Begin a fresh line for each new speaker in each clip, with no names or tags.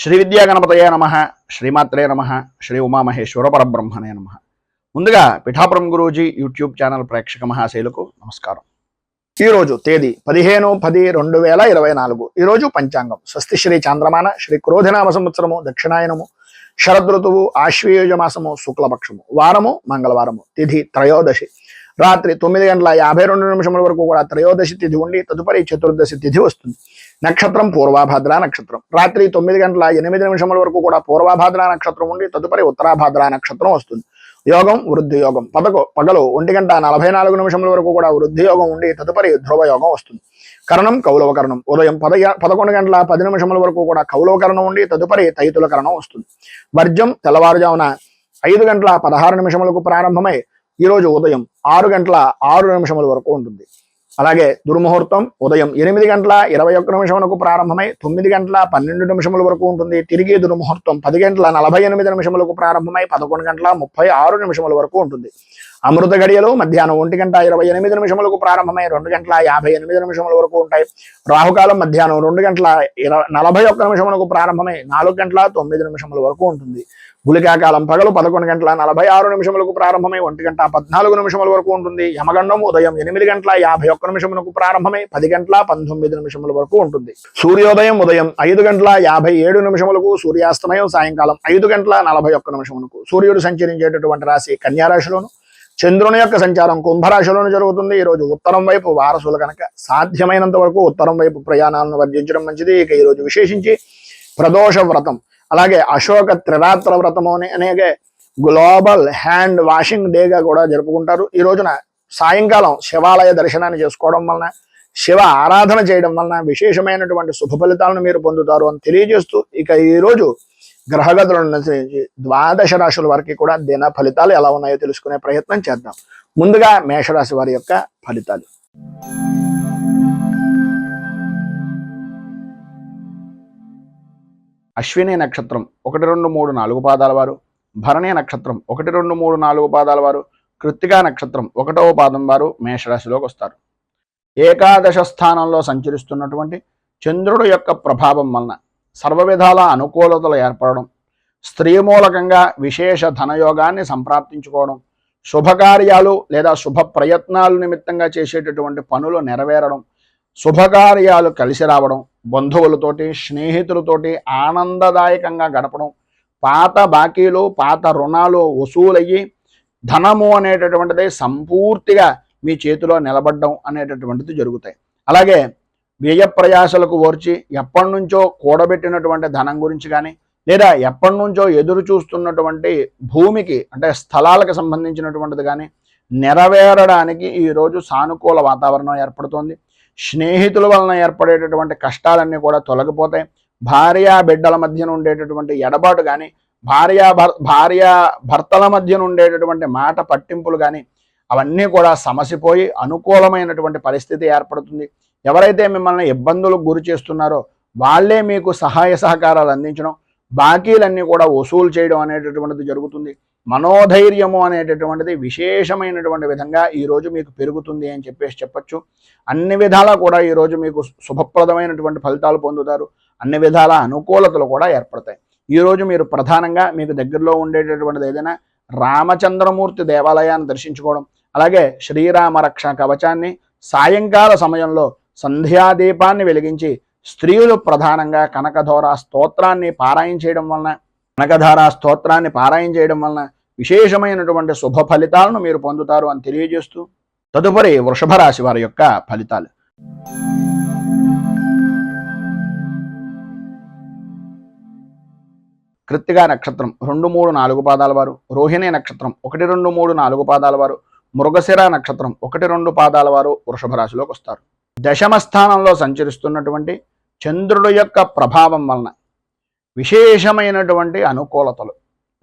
శ్రీ విద్యా గణపతయే నమః, శ్రీమాత్రే నమః, శ్రీ ఉమామహేశ్వర పరబ్రహ్మణే నమః. ముందుగా పిఠాపురం గురూజీ యూట్యూబ్ ఛానల్ ప్రేక్షక మహాశైలకు నమస్కారం. ఈరోజు తేదీ 15/10/2024. ఈరోజు పంచాంగం స్వస్తి శ్రీ చాంద్రమాన శ్రీ క్రోధినామ సంవత్సరము దక్షిణాయనము శరదృతువు ఆశ్వయుజ మాసము శుక్లపక్షము వారము మంగళవారము తిథి త్రయోదశి రాత్రి 9:52 వరకు కూడా త్రయోదశి తిథి ఉండి తదుపరి చతుర్దశి తిథి వస్తుంది. నక్షత్రం పూర్వభాద్ర నక్షత్రం. రాత్రి 9:08 వరకు కూడా పూర్వభాద్ర నక్షత్రం ఉండి తదుపరి ఉత్తరాభాద్ర నక్షత్రం వస్తుంది. యోగం వృద్ధి యోగం. పగలు 1:44 వరకు కూడా వృద్ధి యోగం ఉండి తదుపరి ధ్రువ యోగం వస్తుంది. కరణం కౌలవ కరణం. ఉదయం 11:10 వరకు కూడా కౌలవ కరణం ఉండి తదుపరి తైతుల కరణం వస్తుంది. వర్జం తెల్లవారుజామున 5:16 ప్రారంభమై ఈరోజు ఉదయం 6:06 వరకు ఉంటుంది. అలాగే దుర్ముహూర్తం ఉదయం 8:21 ప్రారంభమై 9:12 వరకు ఉంటుంది. తిరిగి దుర్ముహూర్తం 10:48 ప్రారంభమై 11:36 వరకు ఉంటుంది. అమృత గడియలు మధ్యాహ్నం 1:28 ప్రారంభమై 2:58 వరకు ఉంటాయి. రాహుకాలం మధ్యాహ్నం 2:41 ప్రారంభమై 4:09 వరకు ఉంటుంది. గుళికాకాలం పగలు 11:46 ప్రారంభమై 1:14 వరకు ఉంటుంది. యమగండం ఉదయం 8:51 ప్రారంభమై 10:19 వరకు ఉంటుంది. సూర్యోదయం ఉదయం 5:57 సూర్యాస్తమయం సాయంకాలం 5:41 సూర్యుడు సంచరించేటటువంటి రాశి కన్యారాశిలోను, చంద్రుని యొక్క సంచారం కుంభరాశిలోను జరుగుతుంది. ఈరోజు ఉత్తరం వైపు వారసులు కనుక సాధ్యమైనంత వరకు ఉత్తరం వైపు ప్రయాణాలను వర్జించడం మంచిది. ఇక ఈరోజు విశేషించి ప్రదోష వ్రతం, అలాగే అశోక త్రిరాత్ర వ్రతము అనేక గ్లోబల్ హ్యాండ్ వాషింగ్ డేగా కూడా జరుపుకుంటారు. ఈ రోజున సాయంకాలం శివాలయ దర్శనాన్ని చేసుకోవడం వలన, శివ ఆరాధన చేయడం వలన విశేషమైనటువంటి శుభ ఫలితాలను మీరు పొందుతారు అని తెలియజేస్తూ, ఇక ఈరోజు గ్రహగతులను అనుసరించి 12 రాశుల వారికి కూడా దిన ఫలితాలు ఎలా ఉన్నాయో తెలుసుకునే ప్రయత్నం చేద్దాం. ముందుగా మేషరాశి వారి యొక్క ఫలితాలు. అశ్విని నక్షత్రం 1, 2, 3, 4 పాదాల వారు, భరణి నక్షత్రం 1, 2, 3, 4 పాదాల వారు, కృత్తికా నక్షత్రం 1వ పాదం వారు మేషరాశిలోకి వస్తారు. ఏకాదశ స్థానంలో సంచరిస్తున్నటువంటి చంద్రుడు యొక్క ప్రభావం వలన సర్వ విధాల అనుకూలతలు ఏర్పడడం, స్త్రీ మూలకంగా విశేష ధనయోగాన్ని సంప్రాప్తించుకోవడం, శుభకార్యాలు లేదా శుభ ప్రయత్నాలు నిమిత్తంగా చేసేటటువంటి పనులు నెరవేరడం, శుభకార్యాలు కలిసి రావడం, బంధువులతోటి స్నేహితులతోటి ఆనందదాయకంగా గడపడం, పాత బాకీలు పాత రుణాలు వసూలయ్యి ధనము అనేటటువంటిది సంపూర్తిగా మీ చేతిలో నిలబడడం అనేటటువంటిది జరుగుతాయి. అలాగే వ్యయ ప్రయాసలకు ఓర్చి ఎప్పటి నుంచో కూడబెట్టినటువంటి ధనం గురించి కానీ, లేదా ఎప్పటి నుంచో ఎదురు చూస్తున్నటువంటి భూమికి అంటే స్థలాలకు సంబంధించినటువంటిది కానీ నెరవేరడానికి ఈరోజు సానుకూల వాతావరణం ఏర్పడుతోంది. స్నేహితుల వలన ఏర్పడేటటువంటి కష్టాలన్నీ కూడా తొలగిపోతాయి. భార్యా బిడ్డల మధ్యన ఉండేటటువంటి ఎడబాటు కానీ, భార్యా భర్తల మధ్యన ఉండేటటువంటి మాట పట్టింపులు కానీ అవన్నీ కూడా సమసిపోయి అనుకూలమైనటువంటి పరిస్థితి ఏర్పడుతుంది. ఎవరైతే మిమ్మల్ని ఇబ్బందులకు గురి చేస్తున్నారో వాళ్ళే మీకు సహాయ సహకారాలు అందించడం, బాకీలన్నీ కూడా వసూలు చేయడం అనేటటువంటిది జరుగుతుంది. మనోధైర్యము అనేటటువంటిది విశేషమైనటువంటి విధంగా ఈరోజు మీకు పెరుగుతుంది అని చెప్పచ్చు. అన్ని విధాలా కూడా ఈరోజు మీకు శుభప్రదమైనటువంటి ఫలితాలు పొందుతారు. అన్ని విధాల అనుకూలతలు కూడా ఏర్పడతాయి. ఈరోజు మీరు ప్రధానంగా మీకు దగ్గరలో ఉండేటటువంటిది ఏదైనా రామచంద్రమూర్తి దేవాలయాన్ని దర్శించుకోవడం, అలాగే శ్రీరామ రక్ష కవచాన్ని సాయంకాల సమయంలో సంధ్యాదీపాన్ని వెలిగించి స్త్రీలు ప్రధానంగా కనకధారా స్తోత్రాన్ని పారాయణ చేయడం వలన విశేషమైనటువంటి శుభ ఫలితాలను మీరు పొందుతారు అని తెలియజేస్తూ, తదుపరి వృషభ రాశి వారి యొక్క ఫలితాలు. కృత్తికా నక్షత్రం 2, 3, 4 పాదాల వారు, రోహిణి నక్షత్రం 1, 2, 3, 4 పాదాల వారు, మృగశిర నక్షత్రం 1, 2 పాదాల వారు వృషభ రాశిలోకి వస్తారు. దశమ స్థానంలో సంచరిస్తున్నటువంటి చంద్రుడు యొక్క ప్రభావం వలన విశేషమైనటువంటి అనుకూలతలు,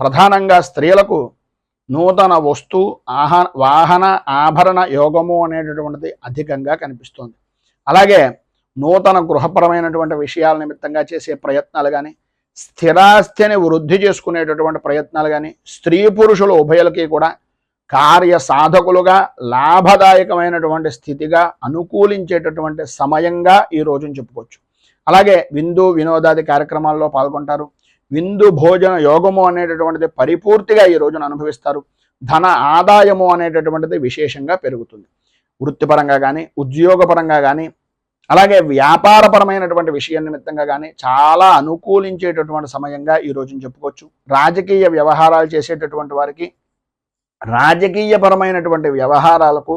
ప్రధానంగా స్త్రీలకు నూతన వస్తు వాహన ఆభరణ యోగము అనేటటువంటిది అధికంగా కనిపిస్తోంది. అలాగే నూతన గృహపరమైనటువంటి విషయాల నిమిత్తంగా చేసే ప్రయత్నాలు కానీ, స్థిరాస్తిని వృద్ధి చేసుకునేటటువంటి ప్రయత్నాలు కానీ, స్త్రీ పురుషులు ఉభయులకి కూడా కార్య సాధకులుగా లాభదాయకమైనటువంటి స్థితిగా అనుకూలించేటటువంటి సమయంగా ఈ రోజును చెప్పుకోవచ్చు. అలాగే విందు వినోదాది కార్యక్రమాల్లో పాల్గొంటారు. విందు భోజన యోగము అనేటటువంటిది పరిపూర్తిగా ఈ రోజున అనుభవిస్తారు. ధన ఆదాయము అనేటటువంటిది విశేషంగా పెరుగుతుంది. వృత్తిపరంగా కానీ, ఉద్యోగపరంగా కానీ, అలాగే వ్యాపారపరమైనటువంటి విషయం నిమిత్తంగా కానీ చాలా అనుకూలించేటటువంటి సమయంగా ఈ రోజున చెప్పుకోవచ్చు. రాజకీయ వ్యవహారాలు చేసేటటువంటి వారికి రాజకీయపరమైనటువంటి వ్యవహారాలకు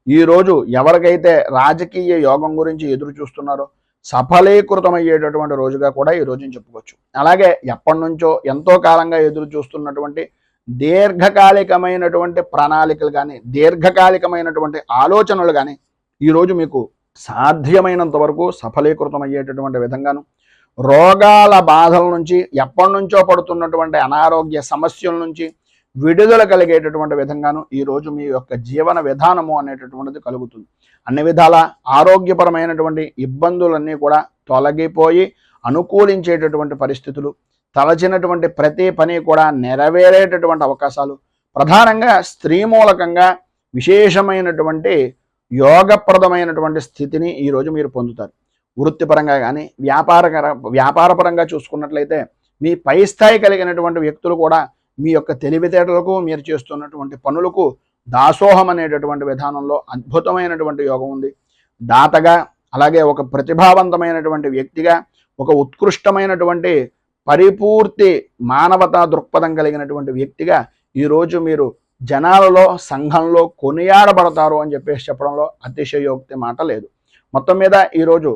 ఈరోజు ఎవరికైతే రాజకీయ యోగం గురించి ఎదురు చూస్తున్నారో సఫలీకృతమయ్యేటటువంటి రోజుగా కూడా ఈ రోజున చెప్పుకోవచ్చు. అలాగే ఎప్పటి నుంచో ఎంతో కాలంగా ఎదురు చూస్తున్నటువంటి దీర్ఘకాలికమైనటువంటి ప్రణాళికలు కానీ, దీర్ఘకాలికమైనటువంటి ఆలోచనలు కానీ ఈరోజు మీకు సాధ్యమైనంత వరకు సఫలీకృతమయ్యేటటువంటి విధంగాను, రోగాల బాధల నుంచి, ఎప్పటి నుంచో పడుతున్నటువంటి అనారోగ్య సమస్యల నుంచి విడుదల కలిగేటటువంటి విధంగాను ఈరోజు మీ యొక్క జీవన విధానము అనేటటువంటిది కలుగుతుంది. అన్ని విధాల ఆరోగ్యపరమైనటువంటి ఇబ్బందులన్నీ కూడా తొలగిపోయి అనుకూలించేటటువంటి పరిస్థితులు, తలచినటువంటి ప్రతి పని కూడా నెరవేరేటటువంటి అవకాశాలు, ప్రధానంగా స్త్రీ మూలకంగా విశేషమైనటువంటి యోగప్రదమైనటువంటి స్థితిని ఈరోజు మీరు పొందుతారు. వృత్తిపరంగా కానీ, వ్యాపారపరంగా చూసుకున్నట్లయితే మీ పై స్థాయి కలిగినటువంటి వ్యక్తులు కూడా మీ యొక్క తెలివితేటలకు, మీరు చేస్తున్నటువంటి పనులకు దాసోహం అనేటటువంటి విధానంలో అద్భుతమైనటువంటి యోగం ఉంది. దాతగా, అలాగే ఒక ప్రతిభావంతమైనటువంటి వ్యక్తిగా, ఒక ఉత్కృష్టమైనటువంటి పరిపూర్తి మానవతా దృక్పథం కలిగినటువంటి వ్యక్తిగా ఈరోజు మీరు జనాలలో, సంఘంలో కొనియాడబడతారు అని చెప్పడంలో అతిశయోక్తి మాట లేదు. మొత్తం మీద ఈరోజు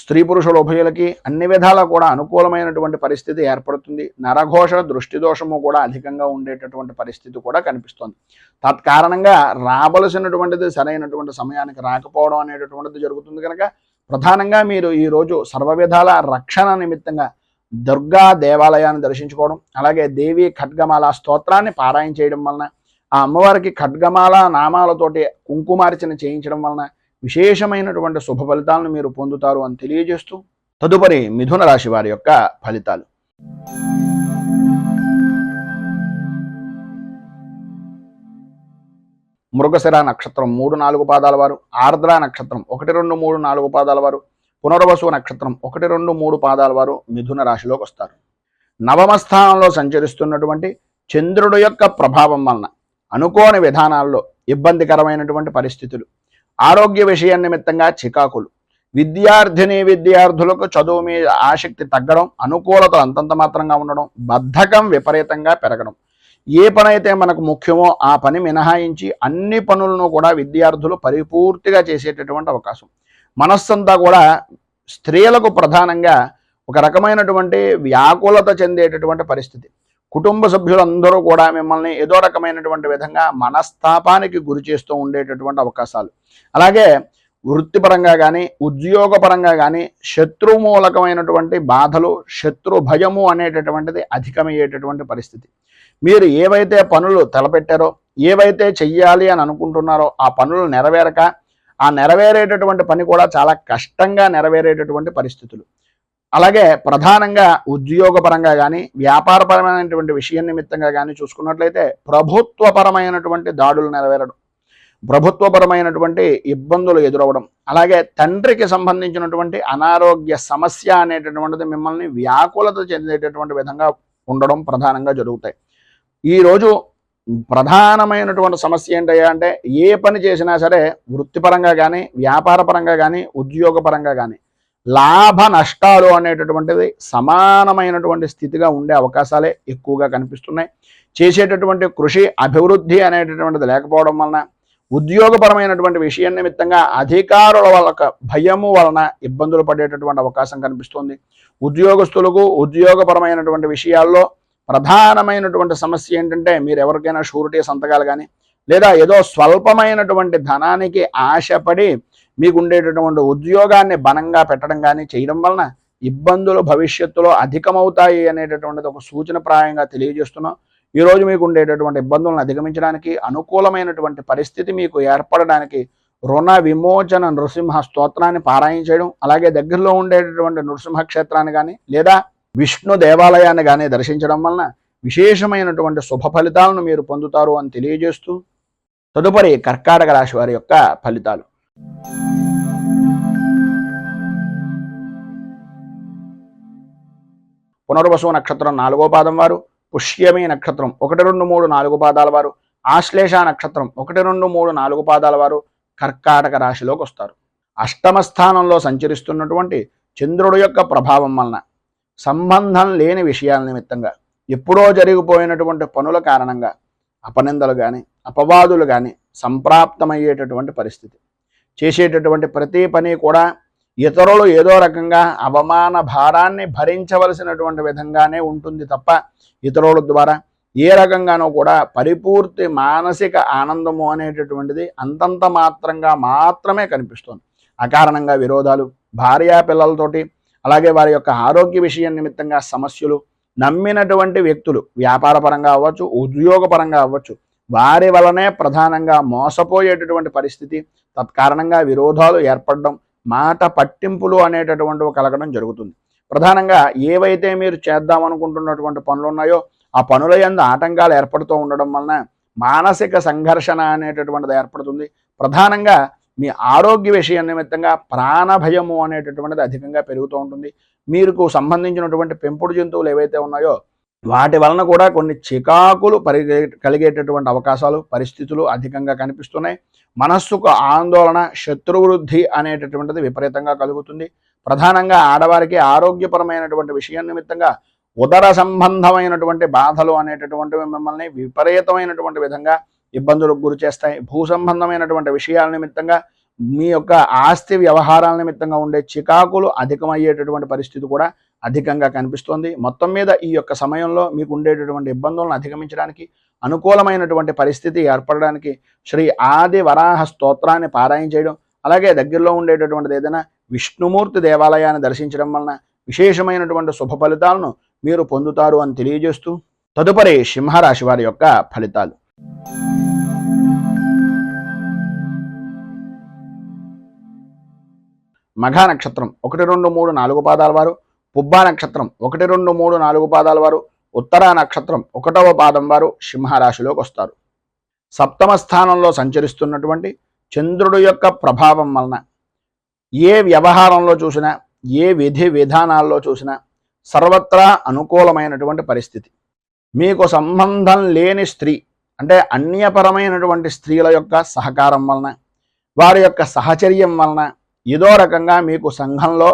స్త్రీ పురుషుల ఉభయులకి అన్ని విధాలా కూడా అనుకూలమైనటువంటి పరిస్థితి ఏర్పడుతుంది. నరఘోష, దృష్టి దోషము కూడా అధికంగా ఉండేటటువంటి పరిస్థితి కూడా కనిపిస్తుంది. తత్కారణంగా రావలసినటువంటిది సరైనటువంటి సమయానికి రాకపోవడం అనేటటువంటిది జరుగుతుంది. కనుక ప్రధానంగా మీరు ఈరోజు సర్వవిధాల రక్షణ నిమిత్తంగా దుర్గా దేవాలయాన్ని దర్శించుకోవడం, అలాగే దేవి ఖడ్గమాల స్తోత్రాన్ని పారాయణ చేయడం వలన, ఆ అమ్మవారికి ఖడ్గమాల నామాలతోటి కుంకుమార్చన చేయించడం వలన విశేషమైనటువంటి శుభ ఫలితాలను మీరు పొందుతారు అని తెలియజేస్తూ, తదుపరి మిథున రాశి వారి యొక్క ఫలితాలు. మృగశిర నక్షత్రం 3-4 పాదాల వారు, ఆర్ద్ర నక్షత్రం 1, 2, 3, 4 పాదాల వారు, పునర్వసు నక్షత్రం 1, 2, 3 పాదాల వారు మిథున రాశిలోకి వస్తారు. నవమ స్థానంలో సంచరిస్తున్నటువంటి చంద్రుడు యొక్క ప్రభావం వలన అనుకోని విధానాల్లో ఇబ్బందికరమైనటువంటి పరిస్థితులు, ఆరోగ్య విషయం నిమిత్తంగా చికాకులు, విద్యార్థులకు చదువు మీద ఆసక్తి తగ్గడం, అనుకూలతలు అంతంత మాత్రంగా ఉండడం, బద్ధకం విపరీతంగా పెరగడం, ఏ పని అయితే మనకు ముఖ్యమో ఆ పని మినహాయించి అన్ని పనులను కూడా విద్యార్థులు పరిపూర్తిగా చేసేటటువంటి అవకాశం. మనస్సంతా కూడా స్త్రీలకు ప్రధానంగా ఒక రకమైనటువంటి వ్యాకులత చెందేటటువంటి పరిస్థితి. కుటుంబ సభ్యులందరూ కూడా మిమ్మల్ని ఏదో రకమైనటువంటి విధంగా మనస్తాపానికి గురి చేస్తూ ఉండేటటువంటి అవకాశాలు, అలాగే వృత్తిపరంగా కానీ, ఉద్యోగపరంగా కానీ శత్రుమూలకమైనటువంటి బాధలు, శత్రు భయము అనేటటువంటిది అధికమయ్యేటటువంటి పరిస్థితి. మీరు ఏవైతే పనులు తలపెట్టారో, ఏవైతే చెయ్యాలి అని అనుకుంటున్నారో ఆ పనులు నెరవేరక, ఆ నెరవేరేటటువంటి పని కూడా చాలా కష్టంగా నెరవేరేటటువంటి పరిస్థితులు, అలాగే ప్రధానంగా ఉద్యోగపరంగా కానీ, వ్యాపారపరమైనటువంటి విషయం నిమిత్తంగా కానీ చూసుకున్నట్లయితే ప్రభుత్వపరమైనటువంటి దాడులు నెరవేరడం, ప్రభుత్వపరమైనటువంటి ఇబ్బందులు ఎదురవడం, అలాగే తండ్రికి సంబంధించినటువంటి అనారోగ్య సమస్య అనేటటువంటిది మిమ్మల్ని వ్యాకులత చెందేటటువంటి విధంగా ఉండడం ప్రధానంగా జరుగుతాయి. ఈరోజు ప్రధానమైనటువంటి సమస్య ఏంటయ్యా అంటే, ఏ పని చేసినా సరే వృత్తిపరంగా కానీ, వ్యాపారపరంగా కానీ, ఉద్యోగపరంగా కానీ లాభ నష్టాలు అనేటటువంటిది సమానమైనటువంటి స్థితిగా ఉండే అవకాశాలే ఎక్కువగా కనిపిస్తున్నాయి. చేసేటటువంటి కృషి అభివృద్ధి అనేటటువంటిది లేకపోవడం వలన, ఉద్యోగపరమైనటువంటి విషయం నిమిత్తంగా అధికారుల వాళ్ళ భయము వలన ఇబ్బందులు పడేటటువంటి అవకాశం కనిపిస్తుంది. ఉద్యోగస్తులకు ఉద్యోగపరమైనటువంటి విషయాల్లో ప్రధానమైనటువంటి సమస్య ఏంటంటే, మీరు ఎవరికైనా షూరిటీ సంతకాలు కానీ, లేదా ఏదో స్వల్పమైనటువంటి ధనానికి ఆశపడి మీకు ఉండేటటువంటి ఉద్యోగాన్ని బలంగా పెట్టడం కానీ చేయడం వలన ఇబ్బందులు భవిష్యత్తులో అధికమవుతాయి అనేటటువంటిది ఒక సూచనప్రాయంగా తెలియజేస్తున్నాం. ఈరోజు మీకు ఉండేటటువంటి ఇబ్బందులను అధిగమించడానికి, అనుకూలమైనటువంటి పరిస్థితి మీకు ఏర్పడడానికి రుణ విమోచన నృసింహ స్తోత్రాన్ని పారాయణ చేయడం, అలాగే దగ్గరలో ఉండేటటువంటి నృసింహ క్షేత్రాన్ని కానీ, లేదా విష్ణు దేవాలయాన్ని కానీ దర్శించడం వలన విశేషమైనటువంటి శుభ ఫలితాలను మీరు పొందుతారు అని తెలియజేస్తూ, తదుపరి కర్కాటక రాశి వారి యొక్క ఫలితాలు. పునర్వసు నక్షత్రం 4వ పాదం వారు, పుష్యమి నక్షత్రం 1, 2, 3, 4 పాదాల వారు, ఆశ్లేష నక్షత్రం 1, 2, 3, 4 పాదాల వారు కర్కాటక రాశిలోకి వస్తారు. అష్టమ స్థానంలో సంచరిస్తున్నటువంటి చంద్రుడు యొక్క ప్రభావం వలన సంబంధం లేని విషయాల నిమిత్తంగా ఎప్పుడో జరిగిపోయినటువంటి పనుల కారణంగా అపనిందలు కానీ అపవాదులు కానీ సంప్రాప్తమయ్యేటటువంటి పరిస్థితి. చేసేటటువంటి ప్రతి పని కూడా ఇతరులు ఏదో రకంగా అవమాన భారాన్ని భరించవలసినటువంటి విధంగానే ఉంటుంది తప్ప ఇతరుల ద్వారా ఏ రకంగానూ కూడా పరిపూర్తి మానసిక ఆనందము అనేటటువంటిది అంతంత మాత్రంగా మాత్రమే కనిపిస్తుంది. అకారణంగా విరోధాలు, భార్యా పిల్లలతోటి, అలాగే వారి యొక్క ఆరోగ్య విషయం నిమిత్తంగా సమస్యలు, నమ్మినటువంటి వ్యక్తులు వ్యాపారపరంగా అవ్వచ్చు, ఉద్యోగపరంగా అవ్వచ్చు, వారి వలనే ప్రధానంగా మోసపోయేటటువంటి పరిస్థితి, తత్కారణంగా విరోధాలు ఏర్పడడం, మాట పట్టింపులు అనేటటువంటివి కలగడం జరుగుతుంది. ప్రధానంగా ఏవైతే మీరు చేద్దామనుకుంటున్నటువంటి పనులు ఉన్నాయో ఆ పనుల యందు ఆటంకాలు ఏర్పడుతూ ఉండడం వలన మానసిక సంఘర్షణ అనేటటువంటిది ఏర్పడుతుంది. ప్రధానంగా మీ ఆరోగ్య విషయం నిమిత్తంగా ప్రాణభయము అనేటటువంటిది అధికంగా పెరుగుతూ ఉంటుంది. మీకు సంబంధించినటువంటి పెంపుడు జంతువులు ఏవైతే ఉన్నాయో వాటి వలన కూడా కొన్ని చికాకులు కలిగేటటువంటి అవకాశాలు, పరిస్థితులు అధికంగా కనిపిస్తున్నాయి. మనస్సుకు ఆందోళన, శత్రువృద్ధి అనేటటువంటిది విపరీతంగా కలుగుతుంది. ప్రధానంగా ఆడవారికి ఆరోగ్యపరమైనటువంటి విషయం నిమిత్తంగా ఉదర సంబంధమైనటువంటి బాధలు అనేటటువంటివి మిమ్మల్ని విపరీతమైనటువంటి విధంగా ఇబ్బందులకు గురి చేస్తాయి. భూ సంబంధమైనటువంటి విషయాల నిమిత్తంగా మీ యొక్క ఆస్తి వ్యవహారాల నిమిత్తంగా ఉండే చికాకులు అధికమయ్యేటటువంటి పరిస్థితి కూడా అధికంగా కనిపిస్తోంది. మొత్తం మీద ఈ యొక్క సమయంలో మీకు ఉండేటటువంటి ఇబ్బందులను అధిగమించడానికి, అనుకూలమైనటువంటి పరిస్థితి ఏర్పడడానికి శ్రీ ఆది వరాహ స్తోత్రాన్ని పారాయణ చేయడం, అలాగే దగ్గరలో ఉండేటటువంటిది ఏదైనా విష్ణుమూర్తి దేవాలయాన్ని దర్శించడం వలన విశేషమైనటువంటి శుభ ఫలితాలను మీరు పొందుతారు అని తెలియజేస్తూ తదుపరి సింహరాశి వారి యొక్క ఫలితాలు. మఘా నక్షత్రం 1, 2, 3, 4 పాదాల వారు, పుబ్బా నక్షత్రం 1, 2, 3, 4 పాదాల వారు, ఉత్తరా నక్షత్రం 1వ పాదం వారు సింహరాశిలోకి వస్తారు. సప్తమ స్థానంలో సంచరిస్తున్నటువంటి చంద్రుడు యొక్క ప్రభావం వలన ఏ వ్యవహారంలో చూసినా, ఏ విధి విధానాల్లో చూసినా సర్వత్రా అనుకూలమైనటువంటి పరిస్థితి. మీకు సంబంధం లేని స్త్రీ అంటే అన్యపరమైనటువంటి స్త్రీల యొక్క సహకారం వలన, వారి యొక్క సహచర్యం వలన ఏదో రకంగా మీకు సంఘంలో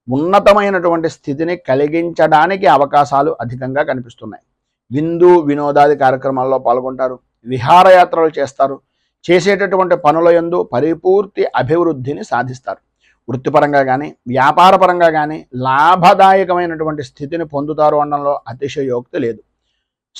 ఉన్నతమైనటువంటి స్థితిని కలిగించడానికి అవకాశాలు అధికంగా కనిపిస్తున్నాయి. విందు వినోదాది కార్యక్రమాల్లో పాల్గొంటారు, విహారయాత్రలు చేస్తారు, చేసేటటువంటి పనుల యందు పరిపూర్తి అభివృద్ధిని సాధిస్తారు. వృత్తిపరంగా కానీ వ్యాపారపరంగా కానీ లాభదాయకమైనటువంటి స్థితిని పొందుతారు అనడంలో అతిశయోక్తి లేదు.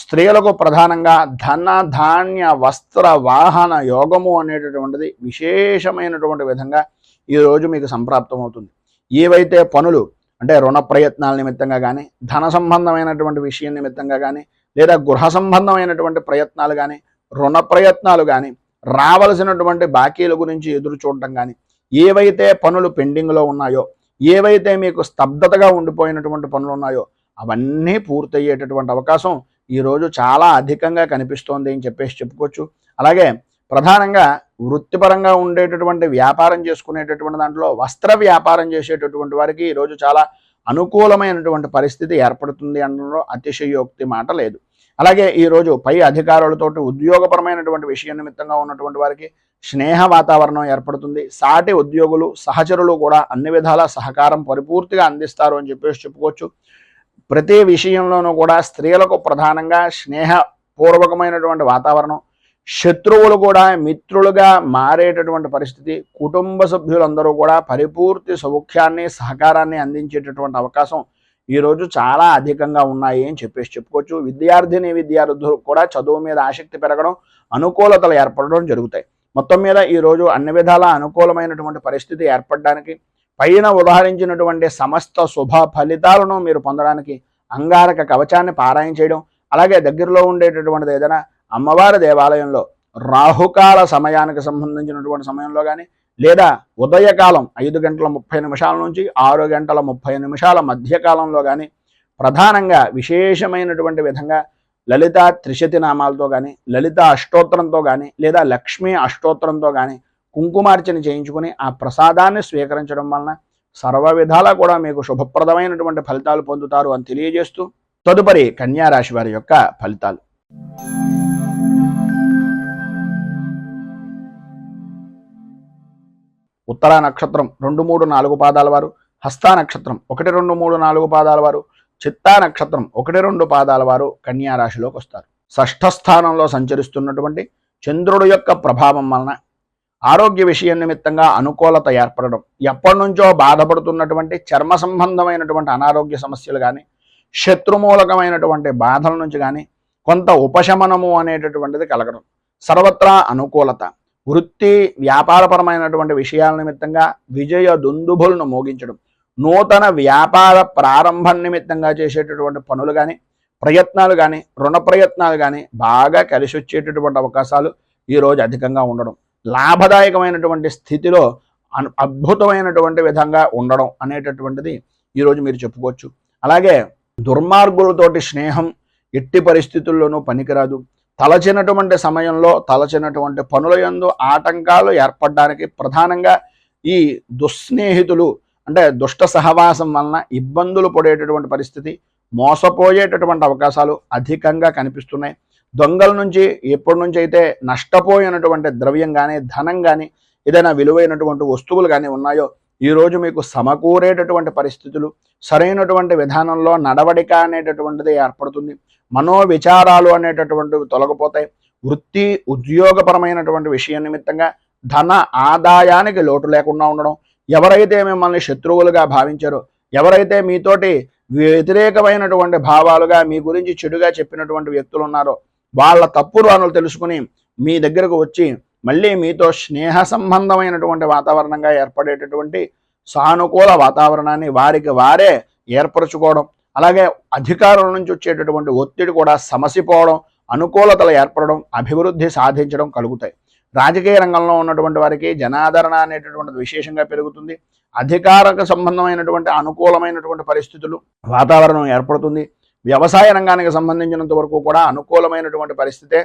స్త్రీలకు ప్రధానంగా ధన ధాన్య వస్త్ర వాహన యోగము అనేటటువంటిది విశేషమైనటువంటి విధంగా ఈరోజు మీకు సంప్రాప్తమవుతుంది. ఏవైతే పనులు అంటే రుణ ప్రయత్నాల నిమిత్తంగా కానీ, ధన సంబంధమైనటువంటి విషయం నిమిత్తంగా కానీ, లేదా గృహ సంబంధమైనటువంటి ప్రయత్నాలు కానీ, రుణ ప్రయత్నాలు కానీ, రావలసినటువంటి బాకీల గురించి ఎదురు చూడటం కానీ, ఏవైతే పనులు పెండింగ్లో ఉన్నాయో, ఏవైతే మీకు స్తబ్దతగా ఉండిపోయినటువంటి పనులు ఉన్నాయో అవన్నీ పూర్తయ్యేటటువంటి అవకాశం ఈరోజు చాలా అధికంగా కనిపిస్తోంది అని చెప్పుకోవచ్చు. అలాగే ప్రధానంగా వృత్తిపరంగా ఉండేటటువంటి వ్యాపారం చేసుకునేటటువంటి దాంట్లో వస్త్ర వ్యాపారం చేసేటటువంటి వారికి ఈరోజు చాలా అనుకూలమైనటువంటి పరిస్థితి ఏర్పడుతుంది అనడంలో అతిశయోక్తి మాట లేదు. అలాగే ఈరోజు పై అధికారులతోటి ఉద్యోగపరమైనటువంటి విషయం నిమిత్తంగా ఉన్నటువంటి వారికి స్నేహ వాతావరణం ఏర్పడుతుంది. సాటి ఉద్యోగులు, సహచరులు కూడా అన్ని విధాల సహకారం పరిపూర్తిగా అందిస్తారు అని చెప్పుకోవచ్చు. ప్రతి విషయంలోనూ కూడా స్త్రీలకు ప్రధానంగా స్నేహపూర్వకమైనటువంటి వాతావరణం, శత్రువులు కూడా మిత్రులుగా మారేటటువంటి పరిస్థితి, కుటుంబ సభ్యులందరూ కూడా పరిపూర్తి సౌఖ్యాన్ని, సహకారాన్ని అందించేటటువంటి అవకాశం ఈరోజు చాలా అధికంగా ఉన్నాయి అని చెప్పుకోవచ్చు. విద్యార్థులు కూడా చదువు మీద ఆసక్తి పెరగడం, అనుకూలతలు ఏర్పడడం జరుగుతాయి. మొత్తం మీద ఈరోజు అన్ని విధాల అనుకూలమైనటువంటి పరిస్థితి ఏర్పడడానికి, పైన ఉదాహరించినటువంటి సమస్త శుభ ఫలితాలను మీరు పొందడానికి అంగారక కవచాన్ని పారాయణ చేయడం, అలాగే దగ్గరలో ఉండేటటువంటిది ఏదైనా అమ్మవారి దేవాలయంలో రాహుకాల సమయానికి సంబంధించినటువంటి సమయంలో కానీ, లేదా ఉదయకాలం 5:30 నుంచి 6:30 మధ్యకాలంలో కానీ ప్రధానంగా విశేషమైనటువంటి విధంగా లలిత త్రిశతి నామాలతో కానీ, లలిత అష్టోత్తరంతో కానీ, లేదా లక్ష్మీ అష్టోత్తరంతో కానీ కుంకుమార్చన చేయించుకుని ఆ ప్రసాదాన్ని స్వీకరించడం వలన సర్వ విధాలా కూడా మీకు శుభప్రదమైనటువంటి ఫలితాలు పొందుతారు అని తెలియజేస్తూ తదుపరి కన్యా రాశి వారి యొక్క ఫలితాలు. ఉత్తరా నక్షత్రం 2, 3, 4 పాదాల వారు, హస్తా నక్షత్రం 1, 2, 3, 4 పాదాల వారు, చిత్తా నక్షత్రం 1, 2 పాదాల వారు కన్యా రాశిలోకి వస్తారు. షష్ఠ స్థానంలో సంచరిస్తున్నటువంటి చంద్రుడు యొక్క ప్రభావం వలన ఆరోగ్య విషయం నిమిత్తంగా అనుకూలత ఏర్పడడం, ఎప్పటి నుంచో బాధపడుతున్నటువంటి చర్మ సంబంధమైనటువంటి అనారోగ్య సమస్యలు కానీ, శత్రుమూలకమైనటువంటి బాధల నుంచి కానీ కొంత ఉపశమనము అనేటటువంటిది కలగడం, సర్వత్రా అనుకూలత, వృత్తి వ్యాపారపరమైనటువంటి విషయాల నిమిత్తంగా విజయ దుందుభులను మోగించడం, నూతన వ్యాపార ప్రారంభం నిమిత్తంగా చేసేటటువంటి పనులు కానీ, ప్రయత్నాలు కానీ, రుణ ప్రయత్నాలు కానీ బాగా కలిసి వచ్చేటటువంటి అవకాశాలు ఈరోజు అధికంగా ఉండడం, లాభదాయకమైనటువంటి స్థితిలో అద్భుతమైనటువంటి విధంగా ఉండడం అనేటటువంటిది ఈరోజు మీరు చెప్పుకోవచ్చు. అలాగే దుర్మార్గులతోటి స్నేహం ఎట్టి పరిస్థితుల్లోనూ పనికిరాదు. తలచినటువంటి సమయంలో తలచినటువంటి పనుల యందు ఆటంకాలు ఏర్పడడానికి ప్రధానంగా ఈ దుస్నేహితులు అంటే దుష్ట సహవాసం వలన ఇబ్బందులు పడేటటువంటి పరిస్థితి, మోసపోయేటటువంటి అవకాశాలు అధికంగా కనిపిస్తున్నాయి. దొంగల నుంచి ఎప్పటి నుంచి అయితే నష్టపోయినటువంటి ద్రవ్యం కానీ, ధనం కానీ, ఏదైనా విలువైనటువంటి వస్తువులు కానీ ఉన్నాయో ఈరోజు మీకు సమకూరేటటువంటి పరిస్థితులు, సరైనటువంటి విధానంలో నడవడిక అనేటటువంటిది ఏర్పడుతుంది. మనోవిచారాలు అనేటటువంటివి తొలగిపోతాయి. వృత్తి ఉద్యోగపరమైనటువంటి విషయం నిమిత్తంగా ధన ఆదాయానికి లోటు లేకుండా ఉండడం, ఎవరైతే మిమ్మల్ని శత్రువులుగా భావించారో, ఎవరైతే మీతోటి వ్యతిరేకమైనటువంటి భావాలుగా మీ గురించి చెడుగా చెప్పినటువంటి వ్యక్తులు ఉన్నారో వాళ్ళ తప్పులు అనులు తెలుసుకుని మీ దగ్గరకు వచ్చి మళ్ళీ మీతో స్నేహ సంబంధమైనటువంటి వాతావరణంగా ఏర్పడేటటువంటి సానుకూల వాతావరణాన్ని వారికి వారే ఏర్పరచుకోవడం, అలాగే అధికారుల నుంచి వచ్చేటటువంటి ఒత్తిడి కూడా సమసిపోవడం, అనుకూలతలు ఏర్పడడం, అభివృద్ధి సాధించడం కలుగుతాయి. రాజకీయ రంగంలో ఉన్నటువంటి వారికి జనాదరణ అనేటటువంటిది విశేషంగా పెరుగుతుంది. అధికారకు సంబంధమైనటువంటి అనుకూలమైనటువంటి పరిస్థితులు వాతావరణం ఏర్పడుతుంది. వ్యవసాయ రంగానికి సంబంధించినంత వరకు కూడా అనుకూలమైనటువంటి పరిస్థితే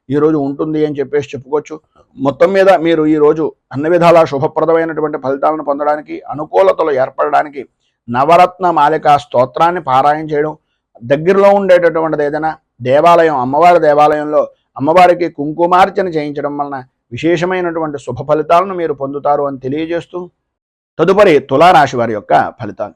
ఈరోజు ఉంటుంది అని చెప్పేసి చెప్పుకోవచ్చు. మొత్తం మీద మీరు ఈరోజు అన్ని విధాలా శుభప్రదమైనటువంటి ఫలితాలను పొందడానికి, అనుకూలతలు ఏర్పడడానికి నవరత్న మాలికా స్తోత్రాన్ని పారాయణ చేయడం, దగ్గరలో ఉండేటటువంటిది ఏదైనా దేవాలయం, అమ్మవారి దేవాలయంలో అమ్మవారికి కుంకుమార్చన చేయించడం వలన విశేషమైనటువంటి శుభ ఫలితాలను మీరు పొందుతారు అని తెలియజేస్తూ తదుపరి తులారాశి వారి యొక్క ఫలితాలు.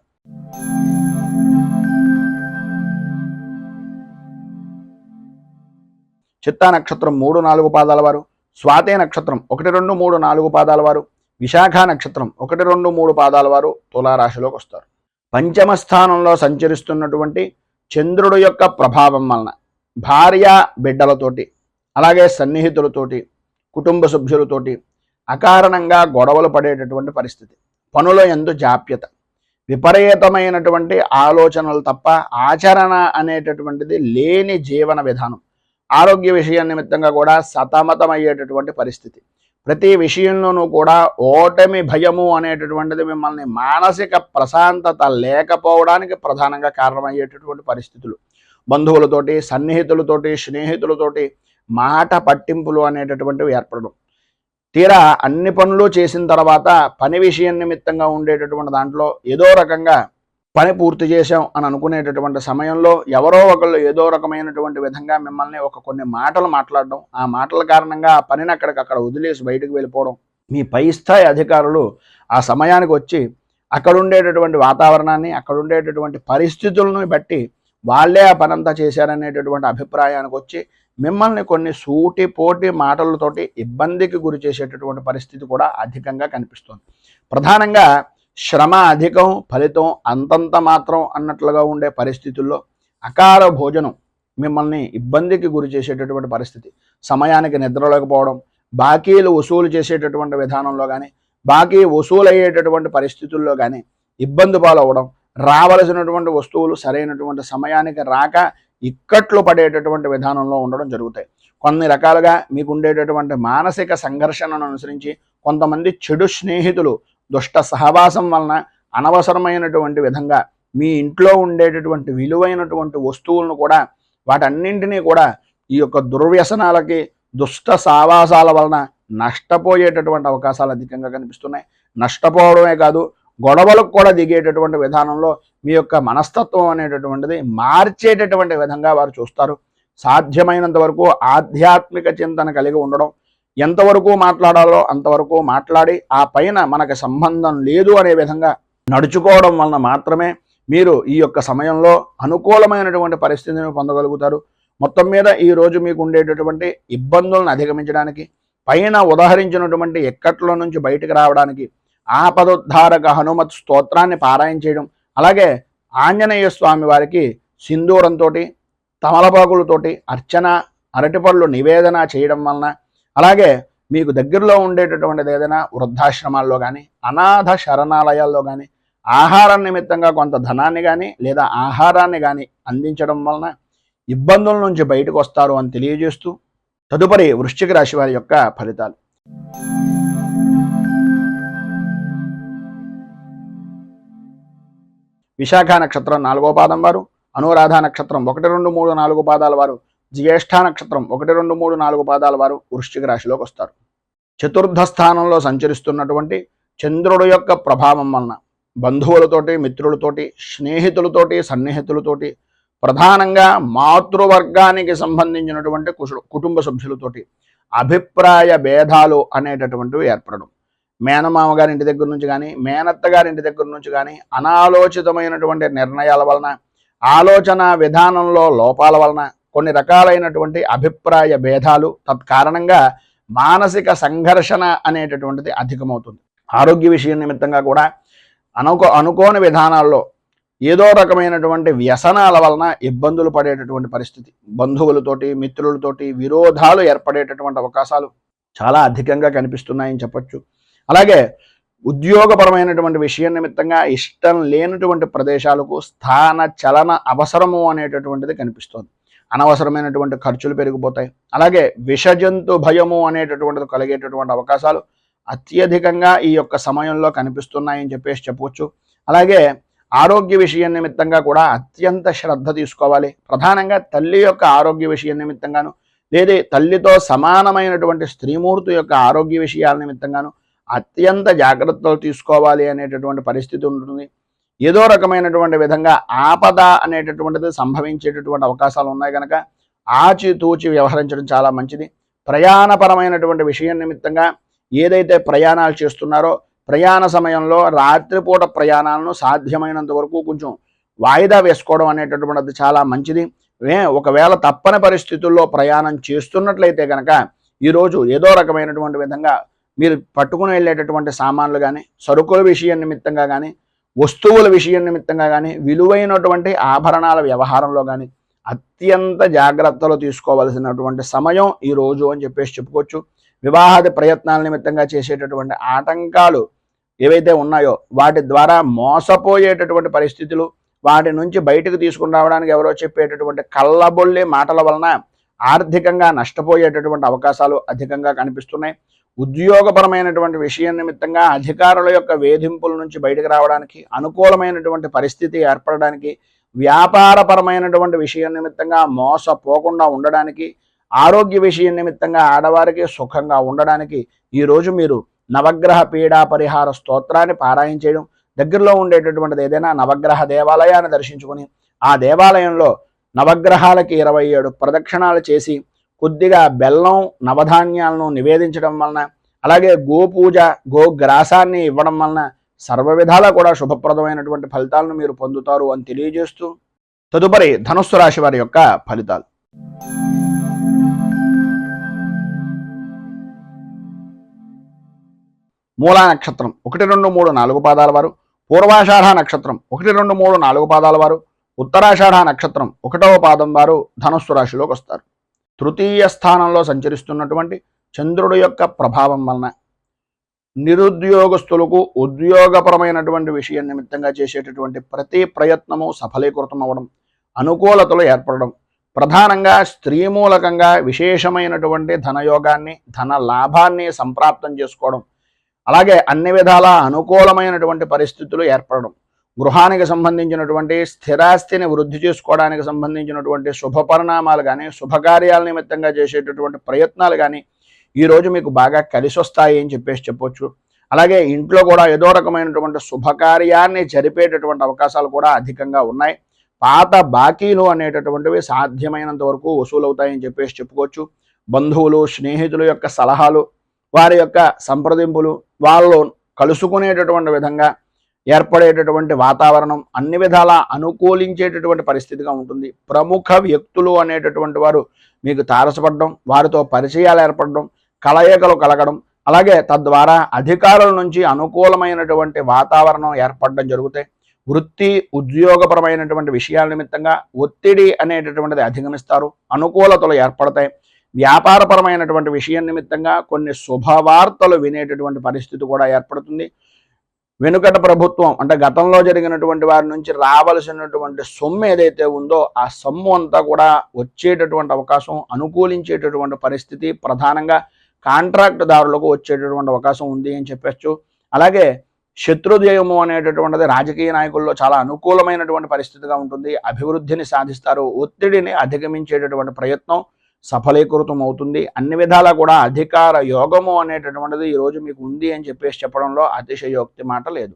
చిత్తా నక్షత్రం 3, 4 పాదాల వారు, స్వాతే నక్షత్రం 1, 2, 3, 4 పాదాల వారు, విశాఖ నక్షత్రం 1, 2, 3 పాదాల వారు తులారాశిలోకి వస్తారు. పంచమ స్థానంలో సంచరిస్తున్నటువంటి చంద్రుడు యొక్క ప్రభావం వలన భార్య బిడ్డలతోటి, అలాగే సన్నిహితులతోటి, కుటుంబ సభ్యులతోటి అకారణంగా గొడవలు పడేటటువంటి పరిస్థితి, పనుల యందు జాప్యత, విపరీతమైనటువంటి ఆలోచనలు తప్ప ఆచరణ అనేటటువంటిది లేని జీవన విధానం, ఆరోగ్య విషయం నిమిత్తంగా కూడా సతమతమయ్యేటటువంటి పరిస్థితి, ప్రతి విషయంలోనూ కూడా ఓటమి భయము అనేటటువంటిది మిమ్మల్ని మానసిక ప్రశాంతత లేకపోవడానికి ప్రధానంగా కారణమయ్యేటటువంటి పరిస్థితులు, బంధువులతోటి, సన్నిహితులతోటి, స్నేహితులతోటి మాట పట్టింపులు అనేటటువంటివి ఏర్పడడం, తీరా అన్ని పనులు చేసిన తర్వాత పని విషయం నిమిత్తంగా ఉండేటటువంటి దాంట్లో ఏదో రకంగా పని పూర్తి చేశాం అని అనుకునేటటువంటి సమయంలో ఎవరో ఒకళ్ళు ఏదో రకమైనటువంటి విధంగా మిమ్మల్ని కొన్ని మాటలు మాట్లాడడం, ఆ మాటల కారణంగా ఆ పనిని అక్కడికక్కడ వదిలేసి బయటకు వెళ్ళిపోవడం, మీ పై స్థాయి అధికారులు ఆ సమయానికి వచ్చి అక్కడ ఉండేటటువంటి వాతావరణాన్ని, అక్కడ ఉండేటటువంటి పరిస్థితులను బట్టి వాళ్ళే ఆ పనంతా చేశారనేటటువంటి అభిప్రాయానికి వచ్చి మిమ్మల్ని కొన్ని సూటిపోటి మాటలతోటి ఇబ్బందికి గురి చేసేటటువంటి పరిస్థితి కూడా అధికంగా కనిపిస్తుంది. ప్రధానంగా శ్రమ అధికం, ఫలితం అంతంత మాత్రం అన్నట్లుగా ఉండే పరిస్థితుల్లో అకార భోజనం మిమ్మల్ని ఇబ్బందికి గురి చేసేటటువంటి పరిస్థితి, సమయానికి నిద్రలేకపోవడం, బాకీలు వసూలు చేసేటటువంటి విధానంలో కానీ, బాకీ వసూలు అయ్యేటటువంటి పరిస్థితుల్లో కానీ ఇబ్బంది పాలవడం, రావలసినటువంటి వస్తువులు సరైనటువంటి సమయానికి రాక ఇక్కట్లు పడేటటువంటి విధానంలో ఉండడం జరుగుతాయి. కొన్ని రకాలుగా మీకు ఉండేటటువంటి మానసిక సంఘర్షణను అనుసరించి కొంతమంది చెడు స్నేహితులు దుష్ట సహవాసం వలన అనవసరమైనటువంటి విధంగా మీ ఇంట్లో ఉండేటటువంటి విలువైనటువంటి వస్తువులను కూడా వాటన్నింటినీ కూడా ఈ యొక్క దుర్వ్యసనాలకి, దుష్ట సావాసాల వలన నష్టపోయేటటువంటి అవకాశాలు అధికంగా కనిపిస్తున్నాయి. నష్టపోవడమే కాదు, గొడవలకు కూడా దిగేటటువంటి విధానంలో మీ యొక్క మనస్తత్వం అనేటటువంటిది మార్చేటటువంటి విధంగా వారు చూస్తారు. సాధ్యమైనంత వరకు ఆధ్యాత్మిక చింతన కలిగి ఉండడం, ఎంతవరకు మాట్లాడాలో అంతవరకు మాట్లాడి ఆ పైన మనకు సంబంధం లేదు అనే విధంగా నడుచుకోవడం వలన మాత్రమే మీరు ఈ యొక్క సమయంలో అనుకూలమైనటువంటి పరిస్థితిని పొందగలుగుతారు. మొత్తం మీద ఈరోజు మీకు ఉండేటటువంటి ఇబ్బందులను అధిగమించడానికి, పైన ఉదహరించినటువంటి ఎక్కట్ల నుంచి బయటకు రావడానికి ఆపదోద్ధారక హనుమత్ స్తోత్రాన్ని పారాయణ చేయడం, అలాగే ఆంజనేయ స్వామి వారికి సింధూరంతో తమలపాకులతోటి అర్చన, అరటిపళ్ళు నివేదన చేయడం వలన, అలాగే మీకు దగ్గరలో ఉండేటటువంటిది ఏదైనా వృద్ధాశ్రమాల్లో కానీ అనాథ శరణాలయాల్లో కానీ ఆహారం నిమిత్తంగా కొంత ధనాన్ని కానీ లేదా ఆహారాన్ని కానీ అందించడం వలన ఇబ్బందుల నుంచి బయటకు వస్తారు అని తెలియజేస్తూ, తదుపరి వృశ్చిక రాశి వారి యొక్క ఫలితాలు. విశాఖ నక్షత్రం 4వ పాదం వారు, అనురాధ నక్షత్రం 1, 2, 3, 4 పాదాల వారు, జ్యేష్ఠ నక్షత్రం 1, 2, 3, 4 పాదాల వారు వృశ్చిక రాశిలోకి వస్తారు. చతుర్థ స్థానంలో సంచరిస్తున్నటువంటి చంద్రుడు యొక్క ప్రభావం వలన బంధువులతోటి, మిత్రులతోటి, స్నేహితులతోటి, సన్నిహితులతోటి, ప్రధానంగా మాతృవర్గానికి సంబంధించినటువంటి కుటుంబ సభ్యులతోటి అభిప్రాయ భేదాలు అనేటటువంటివి ఏర్పడడం, మేనమామ గారి ఇంటి దగ్గర నుంచి కానీ మేనత్త గారి ఇంటి దగ్గర నుంచి కానీ అనాలోచితమైనటువంటి నిర్ణయాల వలన, ఆలోచన విధానంలో లోపాల వలన కొన్ని రకాలైనటువంటి అభిప్రాయ భేదాలు, తత్కారణంగా మానసిక సంఘర్షణ అనేటటువంటిది అధికమవుతుంది. ఆరోగ్య విషయం నిమిత్తంగా కూడా అనుకోని విధానాల్లో ఏదో రకమైనటువంటి వ్యసనాల వలన ఇబ్బందులు పడేటటువంటి పరిస్థితి, బంధువులతోటి, మిత్రులతోటి విరోధాలు ఏర్పడేటటువంటి అవకాశాలు చాలా అధికంగా కనిపిస్తున్నాయని చెప్పొచ్చు. అలాగే ఉద్యోగపరమైనటువంటి విషయం నిమిత్తంగా ఇష్టం లేనటువంటి ప్రదేశాలకు స్థాన చలన అవసరము అనేటటువంటిది కనిపిస్తుంది. అనవసరమైనటువంటి ఖర్చులు పెరిగిపోతాయి. అలాగే విషజంతు భయము అనేటటువంటిది కలిగేటటువంటి అవకాశాలు అత్యధికంగా ఈ యొక్క సమయంలో కనిపిస్తున్నాయని చెప్పవచ్చు. అలాగే ఆరోగ్య విషయం నిమిత్తంగా కూడా అత్యంత శ్రద్ధ తీసుకోవాలి. ప్రధానంగా తల్లి యొక్క ఆరోగ్య విషయం నిమిత్తంగాను, లేదా తల్లితో సమానమైనటువంటి స్త్రీమూర్తి యొక్క ఆరోగ్య విషయాల నిమిత్తంగాను అత్యంత జాగ్రత్తలు తీసుకోవాలి అనేటటువంటి పరిస్థితి ఉంటుంది. ఏదో రకమైనటువంటి విధంగా ఆపద అనేటటువంటిది సంభవించేటటువంటి అవకాశాలు ఉన్నాయి కనుక ఆచితూచి వ్యవహరించడం చాలా మంచిది. ప్రయాణపరమైనటువంటి విషయం నిమిత్తంగా ఏదైతే ప్రయాణాలు చేస్తున్నారో ప్రయాణ సమయంలో రాత్రిపూట ప్రయాణాలను సాధ్యమైనంత వరకు కొంచెం వాయిదా వేసుకోవడం అనేటటువంటిది చాలా మంచిది. ఒకవేళ తప్పని పరిస్థితుల్లో ప్రయాణం చేస్తున్నట్లయితే కనుక ఈరోజు ఏదో రకమైనటువంటి విధంగా మీరు పట్టుకుని వెళ్ళేటటువంటి సామాన్లు కానీ, సరుకుల విషయం నిమిత్తంగా కానీ, వస్తువుల విషయం నిమిత్తంగా కానీ, విలువైనటువంటి ఆభరణాల వ్యవహారంలో కానీ అత్యంత జాగ్రత్తలు తీసుకోవాల్సినటువంటి సమయం ఈరోజు అని చెప్పుకోవచ్చు. వివాహాది ప్రయత్నాల నిమిత్తంగా చేసేటటువంటి ఆటంకాలు ఏవైతే ఉన్నాయో వాటి ద్వారా మోసపోయేటటువంటి పరిస్థితులు, వాటి నుంచి బయటకు తీసుకుని రావడానికి ఎవరో చెప్పేటటువంటి కళ్ళబొల్లి మాటల వలన ఆర్థికంగా నష్టపోయేటటువంటి అవకాశాలు అధికంగా కనిపిస్తున్నాయి. ఉద్యోగపరమైనటువంటి విషయం నిమిత్తంగా అధికారుల యొక్క వేధింపుల నుంచి బయటకు రావడానికి, అనుకూలమైనటువంటి పరిస్థితి ఏర్పడడానికి, వ్యాపారపరమైనటువంటి విషయం నిమిత్తంగా మోసపోకుండా ఉండడానికి, ఆరోగ్య విషయం నిమిత్తంగా ఆడవారికి సుఖంగా ఉండడానికి ఈరోజు మీరు నవగ్రహ పీడా పరిహార స్తోత్రాన్ని పారాయణ చేయడం, దగ్గరలో ఉండేటటువంటిది ఏదైనా నవగ్రహ దేవాలయాన్ని దర్శించుకుని ఆ దేవాలయంలో నవగ్రహాలకి 27 ప్రదక్షిణాలు చేసి కొద్దిగా బెల్లం, నవధాన్యాలను నివేదించడం వలన, అలాగే గోపూజ, గోగ్రాసాన్ని ఇవ్వడం వలన సర్వ విధాలా కూడా శుభప్రదమైనటువంటి ఫలితాలను మీరు పొందుతారు అని తెలియజేస్తూ, తదుపరి ధనుస్సు రాశి వారి యొక్క ఫలితాలు. మూలా నక్షత్రం 1, 2, 3, 4 పాదాల వారు, పూర్వాషాఢ నక్షత్రం 1, 2, 3, 4 పాదాల వారు, ఉత్తరాషాఢ నక్షత్రం 1వ పాదం వారు ధనుస్సు రాశిలోకి వస్తారు. తృతీయ స్థానంలో సంచరిస్తున్నటువంటి చంద్రుడు యొక్క ప్రభావం వలన నిరుద్యోగస్తులకు ఉద్యోగపరమైనటువంటి విషయం నిమిత్తంగా చేసేటటువంటి ప్రతి ప్రయత్నము సఫలీకృతం అవ్వడం, అనుకూలతలు ఏర్పడడం, ప్రధానంగా స్త్రీ మూలకంగా విశేషమైనటువంటి ధనయోగాన్ని, ధన లాభాన్ని సంప్రాప్తం చేసుకోవడం, అలాగే అన్ని విధాల అనుకూలమైనటువంటి పరిస్థితులు ఏర్పడడం, గృహానికి సంబంధించినటువంటి స్థిరాస్తిని వృద్ధి చేసుకోవడానికి సంబంధించినటువంటి శుభ పరిణామాలు కానీ, శుభకార్యాల నిమిత్తంగా చేసేటటువంటి ప్రయత్నాలు కానీ ఈరోజు మీకు బాగా కలిసి వస్తాయి అని చెప్పొచ్చు. అలాగే ఇంట్లో కూడా ఏదో రకమైనటువంటి శుభకార్యాన్ని జరిపేటటువంటి అవకాశాలు కూడా అధికంగా ఉన్నాయి. పాత బాకీలు అనేటటువంటివి సాధ్యమైనంత వరకు వసూలవుతాయని చెప్పేసి చెప్పుకోవచ్చు. బంధువులు, స్నేహితుల యొక్క సలహాలు, వారి యొక్క సంప్రదింపులు, వాళ్ళు కలుసుకునేటటువంటి విధంగా ఏర్పడేటటువంటి వాతావరణం అన్ని విధాలా అనుకూలించేటటువంటి పరిస్థితిగా ఉంటుంది. ప్రముఖ వ్యక్తులు అనేటటువంటి వారు మీకు తారసపడడం, వారితో పరిచయాలు ఏర్పడడం, కలయికలు కలగడం, అలాగే తద్వారా అధికారుల నుంచి అనుకూలమైనటువంటి వాతావరణం ఏర్పడడం జరుగుతాయి. వృత్తి ఉద్యోగపరమైనటువంటి విషయాల నిమిత్తంగా ఒత్తిడి అనేటటువంటిది అధిగమిస్తారు, అనుకూలతలు ఏర్పడతాయి. వ్యాపారపరమైనటువంటి విషయం నిమిత్తంగా కొన్ని శుభవార్తలు వినేటటువంటి పరిస్థితి కూడా ఏర్పడుతుంది. వెనుకట ప్రభుత్వం అంటే గతంలో జరిగినటువంటి వారి నుంచి రావలసినటువంటి సొమ్ము ఏదైతే ఉందో ఆ సొమ్ము అంతా కూడా వచ్చేటటువంటి అవకాశం, అనుకూలించేటటువంటి పరిస్థితి ప్రధానంగా కాంట్రాక్ట్ దారులకు వచ్చేటటువంటి అవకాశం ఉంది అని చెప్పచ్చు. అలాగే శత్రుజయము అనేటటువంటిది రాజకీయ నాయకుల్లో చాలా అనుకూలమైనటువంటి పరిస్థితిగా ఉంటుంది. అభివృద్ధిని సాధిస్తారు, ఒత్తిడిని అధిగమించేటటువంటి ప్రయత్నం సఫలీకృతం అవుతుంది. అన్ని విధాలా కూడా అధికార యోగము అనేటటువంటిది ఈరోజు మీకు ఉంది అని చెప్పేసి చెప్పడంలో అతిశయోక్తి మాట లేదు.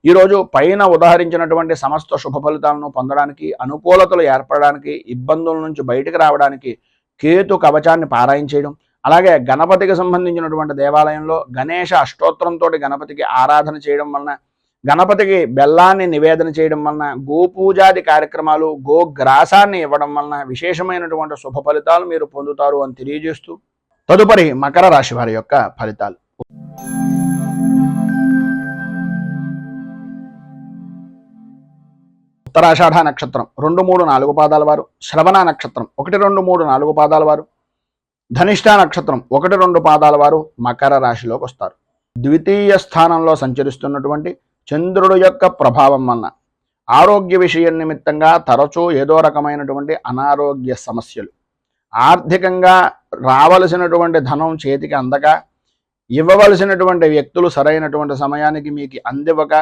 ఈరోజు పైన ఉదాహరించినటువంటి సమస్త శుభ ఫలితాలను పొందడానికి, అనుకూలతలు ఏర్పడడానికి, ఇబ్బందుల నుంచి బయటకు రావడానికి కేతు కవచాన్ని పారాయణ చేయడం, అలాగే గణపతికి సంబంధించినటువంటి దేవాలయంలో గణేష అష్టోత్తరంతో గణపతికి ఆరాధన చేయడం వలన, గణపతికి బెల్లాన్ని నివేదన చేయడం వలన, గోపూజాది కార్యక్రమాలు, గోగ్రాసాన్ని ఇవ్వడం వలన విశేషమైనటువంటి శుభ ఫలితాలు మీరు పొందుతారు అని తెలియజేస్తూ తదుపరి మకర రాశి వారి యొక్క ఫలితాలు. ఉత్తరాషాఢ నక్షత్రం 2, 3, 4 పాదాల వారు, శ్రవణ నక్షత్రం 1, 2, 3, 4 పాదాల వారు, ధనిష్ఠ నక్షత్రం 1, 2 పాదాల వారు మకర రాశిలోకి వస్తారు. ద్వితీయ స్థానంలో సంచరిస్తున్నటువంటి చంద్రుడు యొక్క ప్రభావం వలన ఆరోగ్య విషయం నిమిత్తంగా తరచూ ఏదో రకమైనటువంటి అనారోగ్య సమస్యలు, ఆర్థికంగా రావలసినటువంటి ధనం చేతికి అందక, ఇవ్వవలసినటువంటి వ్యక్తులు సరైనటువంటి సమయానికి మీకు అందివ్వక,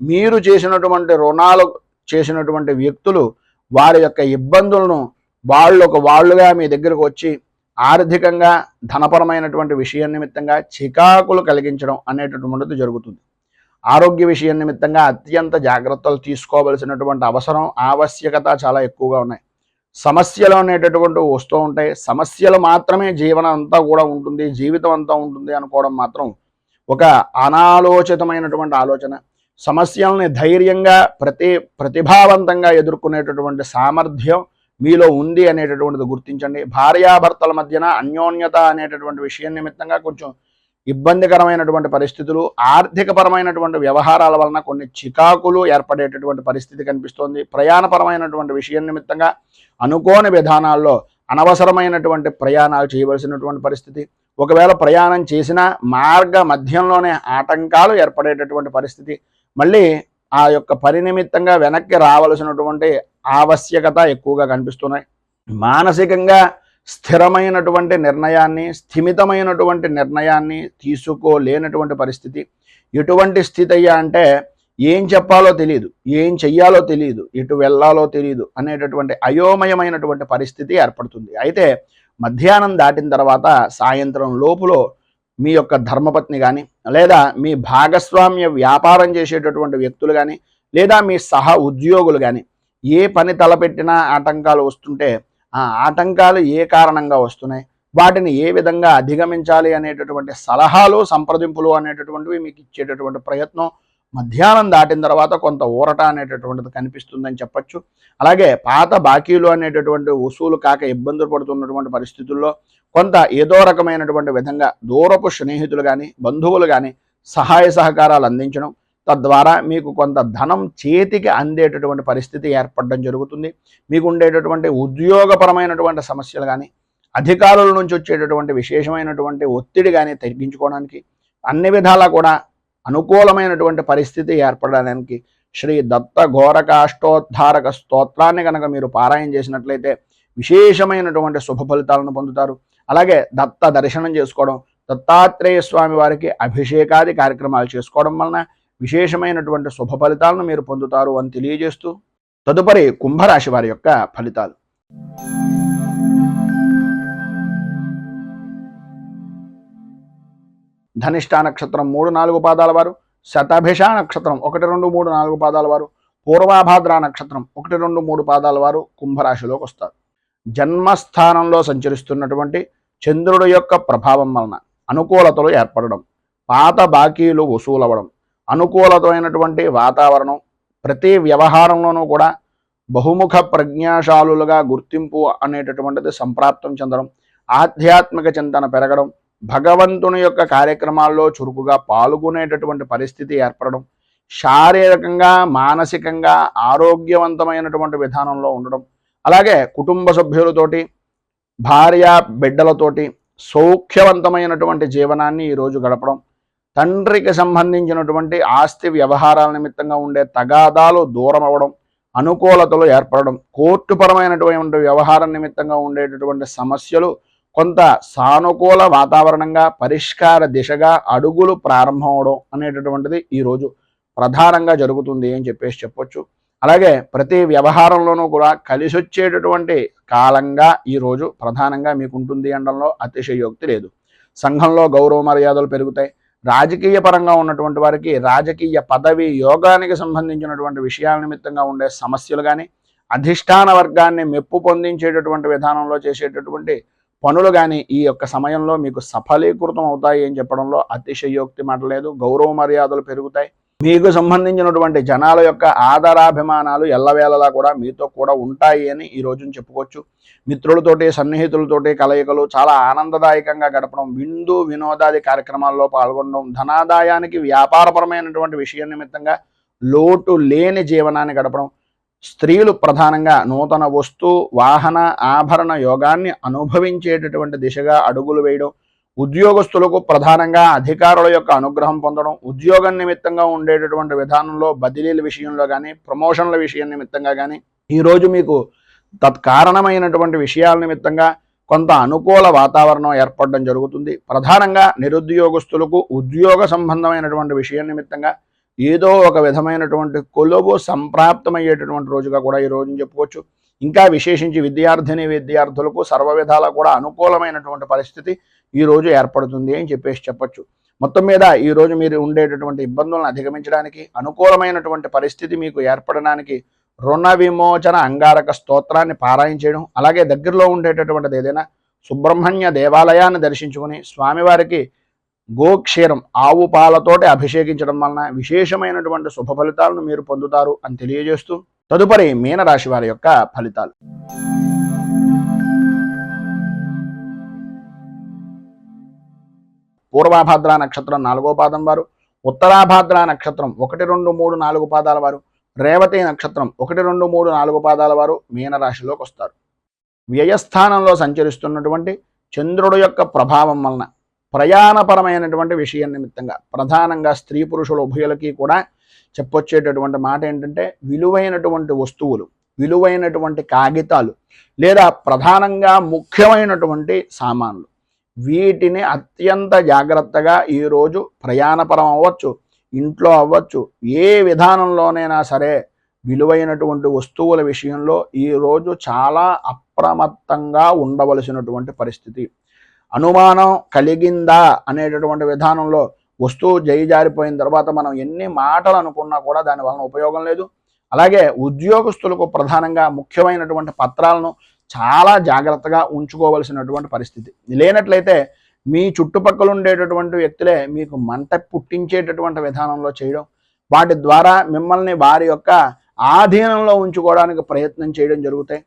మీరు చేసినటువంటి రుణాలు చేసినటువంటి వ్యక్తులు వారి యొక్క ఇబ్బందులను వాళ్ళుగా మీ దగ్గరకు వచ్చి ఆర్థికంగా ధనపరమైనటువంటి విషయం నిమిత్తంగా చికాకులు కలిగించడం అనేటటువంటిది జరుగుతుంది. ఆరోగ్య విషయం నిమిత్తంగా అత్యంత జాగ్రత్తలు తీసుకోవలసినటువంటి అవసరం, ఆవశ్యకత చాలా ఎక్కువగా ఉన్నాయి. సమస్యలు అనేటటువంటి వస్తూ ఉంటాయి. సమస్యలు మాత్రమే జీవనం అంతా కూడా ఉంటుంది, జీవితం అంతా ఉంటుంది అనుకోవడం మాత్రం ఒక అనాలోచితమైనటువంటి ఆలోచన. సమస్యల్ని ధైర్యంగా ప్రతిభావంతంగా ఎదుర్కొనేటటువంటి సామర్థ్యం మీలో ఉంది అనేటటువంటిది గుర్తించండి. భార్యాభర్తల మధ్యన అన్యోన్యత అనేటటువంటి విషయం నిమిత్తంగా కొంచెం ఇబ్బందికరమైనటువంటి పరిస్థితులు, ఆర్థికపరమైనటువంటి వ్యవహారాల వలన కొన్ని చికాకులు ఏర్పడేటటువంటి పరిస్థితి కనిపిస్తోంది. ప్రయాణపరమైనటువంటి విషయం నిమిత్తంగా అనుకోని విధానాల్లో అనవసరమైనటువంటి ప్రయాణాలు చేయవలసినటువంటి పరిస్థితి, ఒకవేళ ప్రయాణం చేసినా మార్గ మధ్యంలోనే ఆటంకాలు ఏర్పడేటటువంటి పరిస్థితి, మళ్ళీ ఆ యొక్క పని నిమిత్తంగా వెనక్కి రావలసినటువంటి ఆవశ్యకత ఎక్కువగా కనిపిస్తున్నాయి. మానసికంగా స్థిరమైనటువంటి నిర్ణయాన్ని, స్థిమితమైనటువంటి నిర్ణయాన్ని తీసుకోలేనటువంటి పరిస్థితి. ఎటువంటి స్థితి అయ్యా అంటే ఏం చెప్పాలో తెలియదు, ఏం చెయ్యాలో తెలియదు, ఎటు వెళ్ళాలో తెలియదు అనేటటువంటి అయోమయమైనటువంటి పరిస్థితి ఏర్పడుతుంది. అయితే మధ్యాహ్నం దాటిన తర్వాత సాయంత్రం లోపులో మీ యొక్క ధర్మపత్ని కానీ, లేదా మీ భాగస్వామ్య వ్యాపారం చేసేటటువంటి వ్యక్తులు కానీ, లేదా మీ సహ ఉద్యోగులు కానీ ఏ పని తలపెట్టినా ఆటంకాలు వస్తుంటే ఆ ఆటంకాలు ఏ కారణంగా వస్తున్నాయి, వాటిని ఏ విధంగా అధిగమించాలి అనేటటువంటి సలహాలు, సంప్రదింపులు అనేటటువంటివి మీకు ఇచ్చేటటువంటి ప్రయత్నం మధ్యాహ్నం దాటిన తర్వాత కొంత ఊరట అనేటటువంటిది కనిపిస్తుందని చెప్పచ్చు. అలాగే పాత బాకీలు అనేటటువంటి వసూలు కాక ఇబ్బందులు పడుతున్నటువంటి పరిస్థితుల్లో కొంత ఏదో రకమైనటువంటి విధంగా దూరపు స్నేహితులు కానీ, బంధువులు కానీ సహాయ సహకారాలు అందించడం, తద్వారా మీకు కొంత ధనం చేతికి అందేటటువంటి పరిస్థితి ఏర్పడడం జరుగుతుంది. మీకు ఉండేటటువంటి ఉద్యోగపరమైనటువంటి సమస్యలు కానీ, అధికారుల నుంచి వచ్చేటటువంటి విశేషమైనటువంటి ఒత్తిడి కానీ తగ్గించుకోవడానికి అన్ని విధాలా కూడా అనుకూలమైనటువంటి పరిస్థితి ఏర్పడడానికి శ్రీ దత్త ఘోరకాష్టోద్ధారక స్తోత్రాన్ని కనుక మీరు పారాయణ చేసినట్లయితే విశేషమైనటువంటి శుభ ఫలితాలను పొందుతారు. అలాగే దత్త దర్శనం చేసుకోవడం, దత్తాత్రేయ స్వామి వారికి అభిషేకాది కార్యక్రమాలు చేసుకోవడం వలన విశేషమైనటువంటి శుభ ఫలితాలను మీరు పొందుతారు అని తెలియజేస్తూ తదుపరి కుంభరాశి వారి యొక్క ఫలితాలు. ధనిష్ట నక్షత్రం 3, 4 పాదాల వారు, శతభిష నక్షత్రం 1, 2, 3, 4 పాదాల వారు, పూర్వాభాద్ర నక్షత్రం 1, 2, 3 పాదాల వారు కుంభరాశిలోకి వస్తారు. జన్మస్థానంలో సంచరిస్తున్నటువంటి చంద్రుడి యొక్క ప్రభావం వలన అనుకూలతలు ఏర్పడడం, పాత బాకీలు వసూలవ్వడం, అనుకూలతమైనటువంటి వాతావరణం, ప్రతి వ్యవహారంలోనూ కూడా బహుముఖ ప్రజ్ఞాశాలులుగా గుర్తింపు అనేటటువంటిది సంప్రాప్తం చెందడం, ఆధ్యాత్మిక చింతన పెరగడం, భగవంతుని యొక్క కార్యక్రమాల్లో చురుకుగా పాల్గొనేటటువంటి పరిస్థితి ఏర్పడడం, శారీరకంగా మానసికంగా ఆరోగ్యవంతమైనటువంటి విధానంలో ఉండడం, అలాగే కుటుంబ సభ్యులతోటి భార్య బిడ్డలతోటి సౌఖ్యవంతమైనటువంటి జీవనాన్ని ఈరోజు గడపడం, తండ్రికి సంబంధించినటువంటి ఆస్తి వ్యవహారాల నిమిత్తంగా ఉండే తగాదాలు దూరం అవ్వడం, అనుకూలతలు ఏర్పడడం, కోర్టుపరమైనటువంటి వ్యవహారం నిమిత్తంగా ఉండేటటువంటి సమస్యలు కొంత సానుకూల వాతావరణంగా పరిష్కార దిశగా అడుగులు ప్రారంభం అవడం అనేటటువంటిది ఈరోజు ప్రధానంగా జరుగుతుంది అని చెప్పొచ్చు. అలాగే ప్రతి వ్యవహారంలోనూ కూడా కలిసొచ్చేటటువంటి కాలంగా ఈరోజు ప్రధానంగా మీకు ఉంటుంది అనడంలో అతిశయోక్తి లేదు. సంఘంలో గౌరవ మర్యాదలు పెరుగుతాయి. రాజకీయ పరంగా ఉన్నటువంటి వారికి రాజకీయ పదవి యోగానికి సంబంధించినటువంటి విషయాల నిమిత్తంగా ఉండే సమస్యలు కానీ, అధిష్టాన వర్గాన్ని మెప్పు పొందించేటటువంటి విధానంలో చేసేటటువంటి పనులు కానీ ఈ యొక్క సమయంలో మీకు సఫలీకృతం అవుతాయి అని చెప్పడంలో అతిశయోక్తి మాట లేదు. గౌరవ మర్యాదలు పెరుగుతాయి. మీకు సంబంధించినటువంటి జనాల యొక్క ఆదరాభిమానాలు ఎల్లవేళలా కూడా మీతో కూడా ఉంటాయి అని ఈ రోజున చెప్పుకోవచ్చు. మిత్రులతోటి సన్నిహితులతోటి కలయికలు చాలా ఆనందదాయకంగా గడపడం, విందు వినోదాది కార్యక్రమాల్లో పాల్గొనడం, ధనాదాయానికి వ్యాపారపరమైనటువంటి విషయం నిమిత్తంగా లోటు లేని జీవనాన్ని గడపడం, స్త్రీలు ప్రధానంగా నూతన వస్తు వాహన ఆభరణ యోగాన్ని అనుభవించేటటువంటి దిశగా అడుగులు వేయడం, ఉద్యోగస్తులకు ప్రధానంగా అధికారుల యొక్క అనుగ్రహం పొందడం, ఉద్యోగం నిమిత్తంగా ఉండేటటువంటి విధానంలో బదిలీల విషయంలో కానీ, ప్రమోషన్ల విషయం నిమిత్తంగా కానీ ఈరోజు మీకు తత్కారణమైనటువంటి విషయాల నిమిత్తంగా కొంత అనుకూల వాతావరణం ఏర్పడడం జరుగుతుంది. ప్రధానంగా నిరుద్యోగస్తులకు ఉద్యోగ సంబంధమైనటువంటి విషయం నిమిత్తంగా ఏదో ఒక విధమైనటువంటి కొలువు సంప్రాప్తమయ్యేటటువంటి రోజుగా కూడా ఈ రోజుని చెప్పుకోవచ్చు. ఇంకా విశేషించి విద్యార్థులకు సర్వ విధాలా కూడా అనుకూలమైనటువంటి పరిస్థితి ఈరోజు ఏర్పడుతుంది అని చెప్పొచ్చు. మొత్తం మీద ఈరోజు మీరు ఉండేటటువంటి ఇబ్బందులను అధిగమించడానికి, అనుకూలమైనటువంటి పరిస్థితి మీకు ఏర్పడడానికి రుణ విమోచన అంగారక స్తోత్రాన్ని పారాయణ చేయడం, అలాగే దగ్గరలో ఉండేటటువంటిది ఏదైనా సుబ్రహ్మణ్య దేవాలయాన్ని దర్శించుకుని స్వామివారికి గోక్షీరం ఆవు పాలతోటి అభిషేకించడం వలన విశేషమైనటువంటి శుభ ఫలితాలను మీరు పొందుతారు అని తెలియజేస్తూ తదుపరి మీనరాశి వారి యొక్క ఫలితాలు. పూర్వాభాద్ర నక్షత్రం 4వ పాదం వారు, ఉత్తరాభాద్ర నక్షత్రం 1, 2, 3, 4 పాదాల వారు, రేవతి నక్షత్రం 1, 2, 3, 4 పాదాల వారు మీనరాశిలోకి వస్తారు. వ్యయస్థానంలో సంచరిస్తున్నటువంటి చంద్రుడు యొక్క ప్రభావం వలన ప్రయాణపరమైనటువంటి విషయం నిమిత్తంగా ప్రధానంగా స్త్రీ పురుషుల ఉభయులకి కూడా చెప్పొచ్చేటటువంటి మాట ఏంటంటే, విలువైనటువంటి వస్తువులు, విలువైనటువంటి కాగితాలు లేదా ప్రధానంగా ముఖ్యమైనటువంటి సామాన్లు, వీటిని అత్యంత జాగ్రత్తగా ఈరోజు ప్రయాణపరం అవ్వచ్చు, ఇంట్లో అవ్వచ్చు, ఏ విధానంలోనైనా సరే విలువైనటువంటి వస్తువుల విషయంలో ఈరోజు చాలా అప్రమత్తంగా ఉండవలసినటువంటి పరిస్థితి. అనుమానం కలిగిందా అనేటటువంటి విధానంలో వస్తువు జారిపోయిన తర్వాత మనం ఎన్ని మాటలు అనుకున్నా కూడా దాని వలన ఉపయోగం లేదు. అలాగే ఉద్యోగస్తులకు ప్రధానంగా ముఖ్యమైనటువంటి పత్రాలను చాలా జాగ్రత్తగా ఉంచుకోవలసినటువంటి పరిస్థితి. లేనట్లయితే మీ చుట్టుపక్కల ఉండేటటువంటి వ్యక్తులే మీకు మంట పుట్టించేటటువంటి విధానంలో చేయడం, వాటి ద్వారా మిమ్మల్ని వారి యొక్క ఆధీనంలో ఉంచుకోవడానికి ప్రయత్నం చేయడం జరుగుతాయి.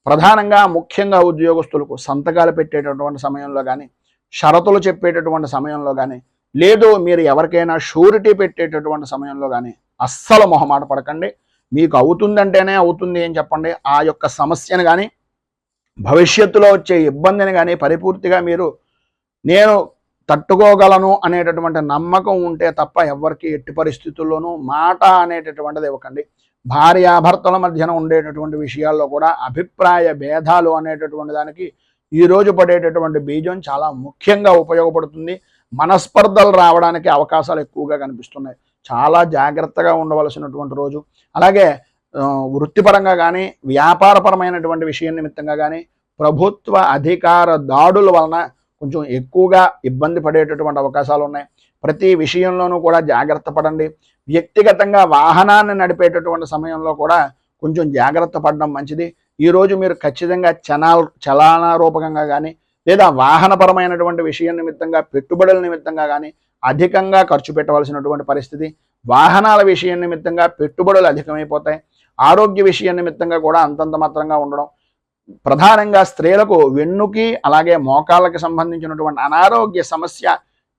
ప్రధానంగా ముఖ్యంగా ఉద్యోగస్తులకు సంతకాలు పెట్టేటటువంటి సమయంలో కానీ, షరతులు చెప్పేటటువంటి సమయంలో కానీ, లేదు మీరు ఎవరికైనా షూరిటీ పెట్టేటటువంటి సమయంలో కానీ అస్సలు మొహమాట పడకండి. మీకు అవుతుందంటేనే అవుతుంది అని చెప్పండి. ఆ యొక్క సమస్యను కానీ భవిష్యత్తులో వచ్చే ఇబ్బందిని కానీ పరిపూర్తిగా మీరు నేను తట్టుకోగలను అనేటటువంటి నమ్మకం ఉంటే తప్ప ఎవరికి ఎట్టి పరిస్థితుల్లోనూ మాట అనేటటువంటిది ఇవ్వకండి. భార్యాభర్తల మధ్యన ఉండేటటువంటి విషయాల్లో కూడా అభిప్రాయ భేదాలు అనేటటువంటి దానికి ఈరోజు పడేటటువంటి బీజం చాలా ముఖ్యంగా ఉపయోగపడుతుంది. మనస్పర్ధలు రావడానికి అవకాశాలు ఎక్కువగా కనిపిస్తున్నాయి. చాలా జాగ్రత్తగా ఉండవలసినటువంటి రోజు. అలాగే వృత్తిపరంగా కానీ వ్యాపారపరమైనటువంటి విషయం నిమిత్తంగా కానీ ప్రభుత్వ అధికార దాడుల వలన కొంచెం ఎక్కువగా ఇబ్బంది పడేటటువంటి అవకాశాలు ఉన్నాయి. ప్రతి విషయంలోనూ కూడా జాగ్రత్త పడండి. వ్యక్తిగతంగా వాహనాన్ని నడిపేటటువంటి సమయంలో కూడా కొంచెం జాగ్రత్త పడడం మంచిది. ఈరోజు మీరు ఖచ్చితంగా చలానా రూపకంగా కానీ లేదా వాహనపరమైనటువంటి విషయం నిమిత్తంగా పెట్టుబడుల నిమిత్తంగా కానీ అధికంగా ఖర్చు పెట్టవలసినటువంటి పరిస్థితి. వాహనాల విషయం నిమిత్తంగా పెట్టుబడులు అధికమైపోతాయి. ఆరోగ్య విషయం నిమిత్తంగా కూడా అంతంత మాత్రంగా ఉండడం. ప్రధానంగా స్త్రీలకు వెన్నుకి అలాగే మోకాళ్ళకి సంబంధించినటువంటి అనారోగ్య సమస్య,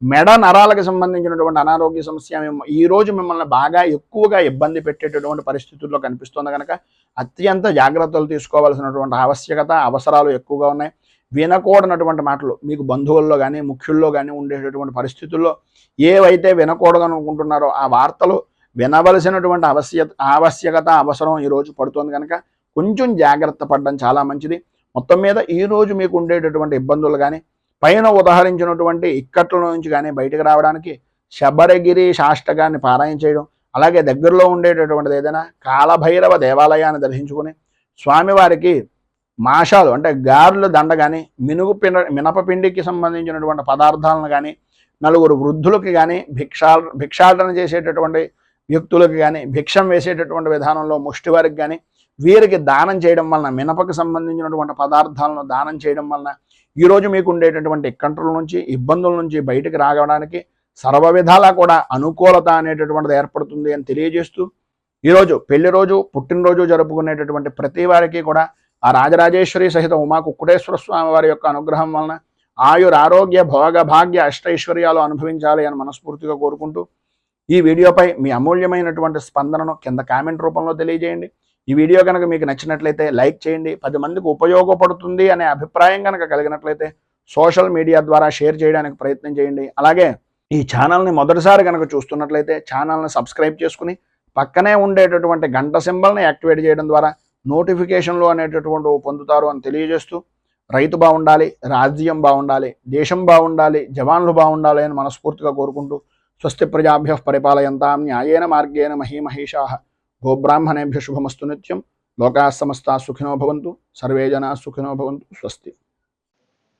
మెడ నరాలకు సంబంధించినటువంటి అనారోగ్య సమస్య ఈరోజు మిమ్మల్ని బాగా ఎక్కువగా ఇబ్బంది పెట్టేటటువంటి పరిస్థితుల్లో కనిపిస్తుంది కనుక అత్యంత జాగ్రత్తలు తీసుకోవాల్సినటువంటి ఆవశ్యకత, అవసరాలు ఎక్కువగా ఉన్నాయి. వినకూడనటువంటి మాటలు మీకు బంధువుల్లో కానీ ముఖ్యుల్లో కానీ ఉండేటటువంటి పరిస్థితుల్లో ఏవైతే వినకూడదనుకుంటున్నారో ఆ వార్తలు వినవలసినటువంటి ఆవశ్యకత, అవసరం ఈరోజు పడుతుంది కనుక కొంచెం జాగ్రత్త పడడం చాలా మంచిది. మొత్తం మీద ఈరోజు మీకు ఉండేటటువంటి ఇబ్బందులు కానీ పైన ఉదహరించినటువంటి ఇక్కట్ల నుంచి కానీ బయటకు రావడానికి శబరగిరి శాష్టకాన్ని పారాయణ చేయడం, అలాగే దగ్గరలో ఉండేటటువంటిది ఏదైనా కాలభైరవ దేవాలయాన్ని దర్శించుకొని స్వామివారికి మాషాలు అంటే గారెల దండ కానీ మినపపిండికి సంబంధించినటువంటి పదార్థాలను కానీ నలుగురు వృద్ధులకి కానీ భిక్షాటన చేసేటటువంటి వ్యక్తులకు కానీ భిక్షం వేసేటటువంటి విధానంలో ముష్టి వారికి కానీ వీరికి దానం చేయడం వలన మినపకు సంబంధించినటువంటి పదార్థాలను దానం చేయడం వలన ఈరోజు మీకు ఉండేటటువంటి కంట్రోల్ నుంచి ఇబ్బందుల నుంచి బయటకు రావడానికి సర్వ విధాలా కూడా అనుకూలత అనేటటువంటిది ఏర్పడుతుంది అని తెలియజేస్తూ ఈరోజు పెళ్లి రోజు పుట్టినరోజు జరుపుకునేటటువంటి ప్రతి వారికి కూడా ఆ రాజరాజేశ్వరి సహిత ఉమా కుక్కుటేశ్వర స్వామి వారి యొక్క అనుగ్రహం వలన ఆయురారోగ్య భోగ భాగ్య అష్టైశ్వర్యాలు అనుభవించాలి అని మనస్ఫూర్తిగా కోరుకుంటూ ఈ వీడియోపై మీ అమూల్యమైనటువంటి స్పందనను కింద కామెంట్ రూపంలో తెలియజేయండి. ఈ వీడియో కనుక మీకు నచ్చినట్లయితే లైక్ చేయండి. 10 మందికి ఉపయోగపడుతుంది అనే అభిప్రాయం కనుక కలిగినట్లయితే సోషల్ మీడియా ద్వారా షేర్ చేయడానికి ప్రయత్నం చేయండి. అలాగే ఈ ఛానల్ని మొదటిసారి కనుక చూస్తున్నట్లయితే ఛానల్ని సబ్స్క్రైబ్ చేసుకుని పక్కనే ఉండేటటువంటి గంట సింబల్ని యాక్టివేట్ చేయడం ద్వారా నోటిఫికేషన్లు అనేటటువంటి పొందుతారు అని తెలియజేస్తూ రైతు బాగుండాలి, రాజ్యం బాగుండాలి, దేశం బాగుండాలి, జవాన్లు బాగుండాలి అని మనస్ఫూర్తిగా కోరుకుంటూ స్వస్తి ప్రజాభ్యః పరిపాలయంతాం న్యాయేన మార్గేణ మహీమహేషాః గోబ్రాహ్మణేభ్యః శుభమస్తు నిత్యం. లోకాః సమస్తాః సుఖినో భవంతు. సర్వే జనాః సుఖినో భవంతు. స్వస్తి.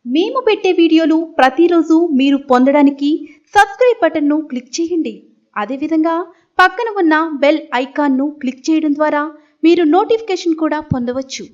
మేము పెట్టే వీడియోలు ప్రతిరోజు మీరు పొందడానికి సబ్స్క్రైబ్ బటన్ను క్లిక్ చేయండి. అదేవిధంగా పక్కన ఉన్న బెల్ ఐకాన్ను క్లిక్ చేయడం ద్వారా మీరు నోటిఫికేషన్ కూడా పొందవచ్చు.